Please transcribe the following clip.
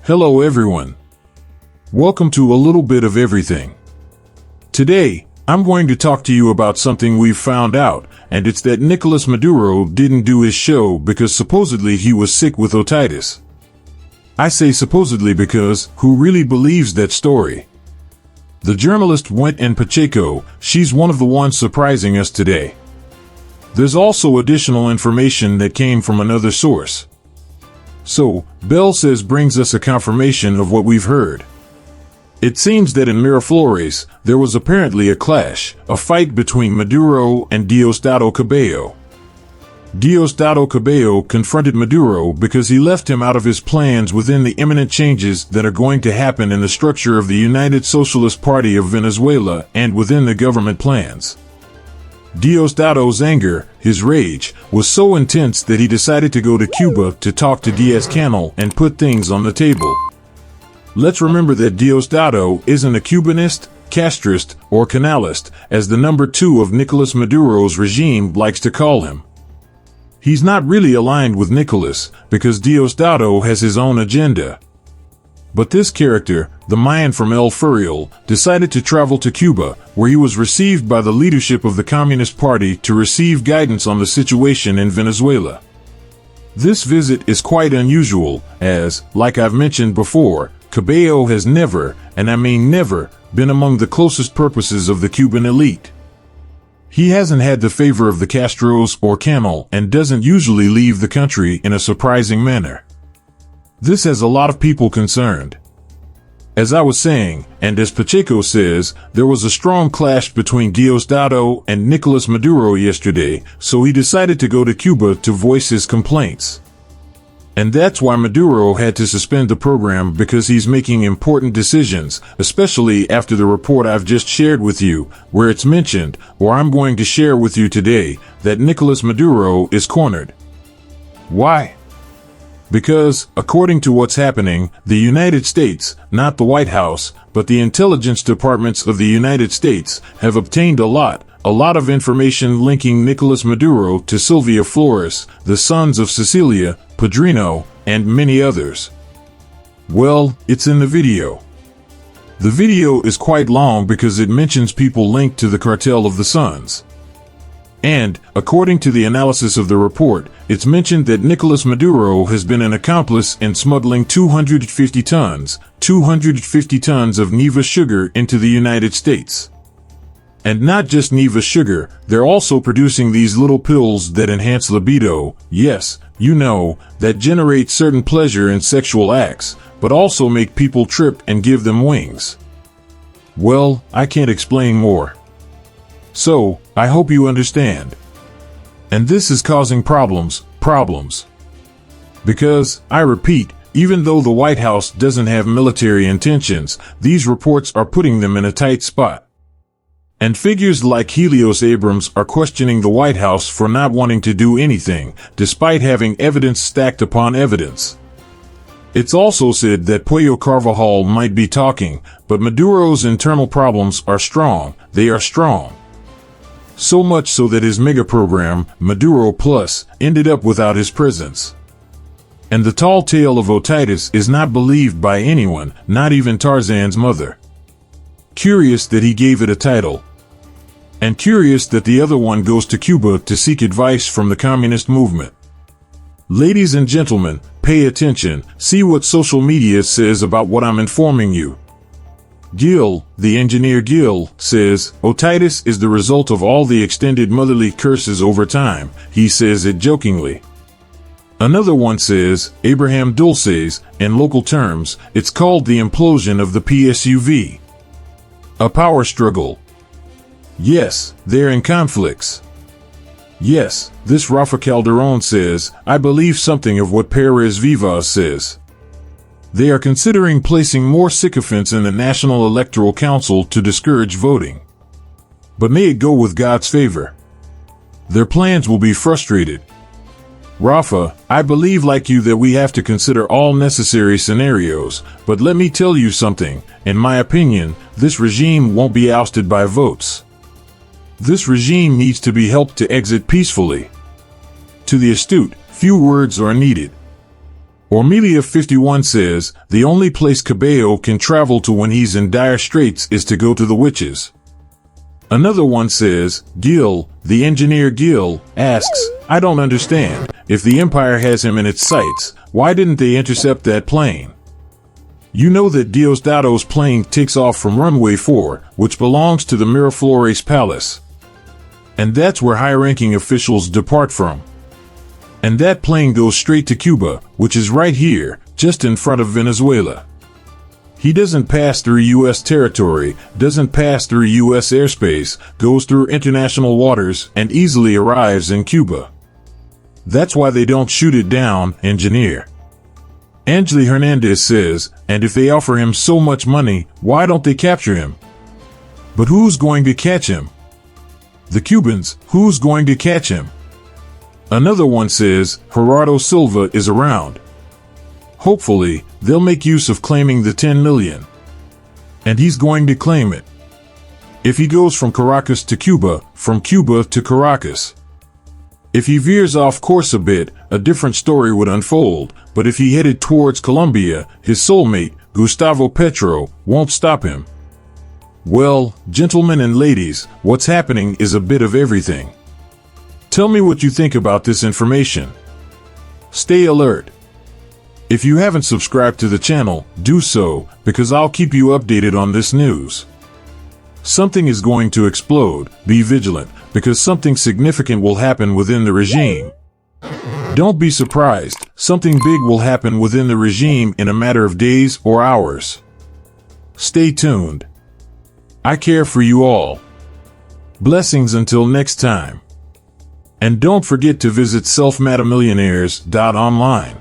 Hello everyone. Welcome to a little bit of everything. Today, I'm going to talk to you about something we've found out, and it's that Nicolas Maduro didn't do his show because supposedly he was sick with otitis. I say supposedly because who really believes that story? The journalist went and Pacheco, she's one of the ones surprising us today. There's also additional information that came from another source. So, Bell says brings us a confirmation of what we've heard. It seems that in Miraflores, there was apparently a clash, a fight between Maduro and Diosdado Cabello. Diosdado Cabello confronted Maduro because he left him out of his plans within the imminent changes that are going to happen in the structure of the United Socialist Party of Venezuela and within the government plans. Diosdado's anger, his rage, was so intense that he decided to go to Cuba to talk to Diaz-Canel and put things on the table. Let's remember that Diosdado isn't a Cubanist, Castrist, or Canalist, as the number 2 of Nicolas Maduro's regime likes to call him. He's not really aligned with Nicolas, because Diosdado has his own agenda. But this character, the Mayan from El Furriel, decided to travel to Cuba, where he was received by the leadership of the Communist Party to receive guidance on the situation in Venezuela. This visit is quite unusual, as, like I've mentioned before, Cabello has never, and I mean never, been among the closest purposes of the Cuban elite. He hasn't had the favor of the Castros or Canel and doesn't usually leave the country in a surprising manner. This has a lot of people concerned. As I was saying, and as Pacheco says, there was a strong clash between Diosdado and Nicolas Maduro yesterday, so he decided to go to Cuba to voice his complaints. And that's why Maduro had to suspend the program, because he's making important decisions, especially after the report I've just shared with you, where it's mentioned, or I'm going to share with you today, that Nicolas Maduro is cornered. Why? Because, according to what's happening, the United States, not the White House, but the intelligence departments of the United States, have obtained a lot of information linking Nicolas Maduro to Silvia Flores, the sons of Cecilia, Padrino, and many others. Well, it's in the video. The video is quite long because it mentions people linked to the cartel of the Sons. And, according to the analysis of the report, it's mentioned that Nicolas Maduro has been an accomplice in smuggling 250 tons of Neva sugar into the United States. And not just Neva sugar, they're also producing these little pills that enhance libido, yes, you know, that generate certain pleasure in sexual acts, but also make people trip and give them wings. Well, I can't explain more. So, I hope you understand. And this is causing problems. Because, I repeat, even though the White House doesn't have military intentions, these reports are putting them in a tight spot. And figures like Helios Abrams are questioning the White House for not wanting to do anything, despite having evidence stacked upon evidence. It's also said that Puello Carvajal might be talking, but Maduro's internal problems are strong. They are strong. So much so that his mega program, Maduro Plus, ended up without his presence. And the tall tale of otitis is not believed by anyone, not even Tarzan's mother. Curious that he gave it a title. And curious that the other one goes to Cuba to seek advice from the communist movement. Ladies and gentlemen, pay attention, see what social media says about what I'm informing you. Gil, the engineer Gil, says, otitis is the result of all the extended motherly curses over time. He says it jokingly. Another one says, Abraham Dulces, in local terms, it's called the implosion of the PSUV. A power struggle. Yes, they're in conflicts. Yes, this Rafa Calderon says, I believe something of what Perez Vivas says. They are considering placing more sycophants in the National Electoral Council to discourage voting. But may it go with God's favor. Their plans will be frustrated. Rafa, I believe like you that we have to consider all necessary scenarios, but let me tell you something, in my opinion, this regime won't be ousted by votes. This regime needs to be helped to exit peacefully. To the astute, few words are needed. Ormelia51 says, the only place Cabello can travel to when he's in dire straits is to go to the witches. Another one says, Gil, the engineer Gil, asks, I don't understand. If the Empire has him in its sights, why didn't they intercept that plane? You know that Diosdado's plane takes off from runway 4, which belongs to the Miraflores Palace. And that's where high-ranking officials depart from. And that plane goes straight to Cuba, which is right here, just in front of Venezuela. He doesn't pass through U.S. territory, doesn't pass through U.S. airspace, goes through international waters, and easily arrives in Cuba. That's why they don't shoot it down, engineer. Angeli Hernandez says, and if they offer him so much money, why don't they capture him? But who's going to catch him? The Cubans, who's going to catch him? Another one says, Gerardo Silva is around. Hopefully, they'll make use of claiming the 10 million. And he's going to claim it. If he goes from Caracas to Cuba, from Cuba to Caracas. If he veers off course a bit, a different story would unfold, but if he headed towards Colombia, his soulmate, Gustavo Petro, won't stop him. Well, gentlemen and ladies, what's happening is a bit of everything. Tell me what you think about this information. Stay alert. If you haven't subscribed to the channel, do so, because I'll keep you updated on this news. Something is going to explode, be vigilant, because something significant will happen within the regime. Don't be surprised, something big will happen within the regime in a matter of days or hours. Stay tuned. I care for you all. Blessings until next time. And don't forget to visit selfmatamillionaires.online.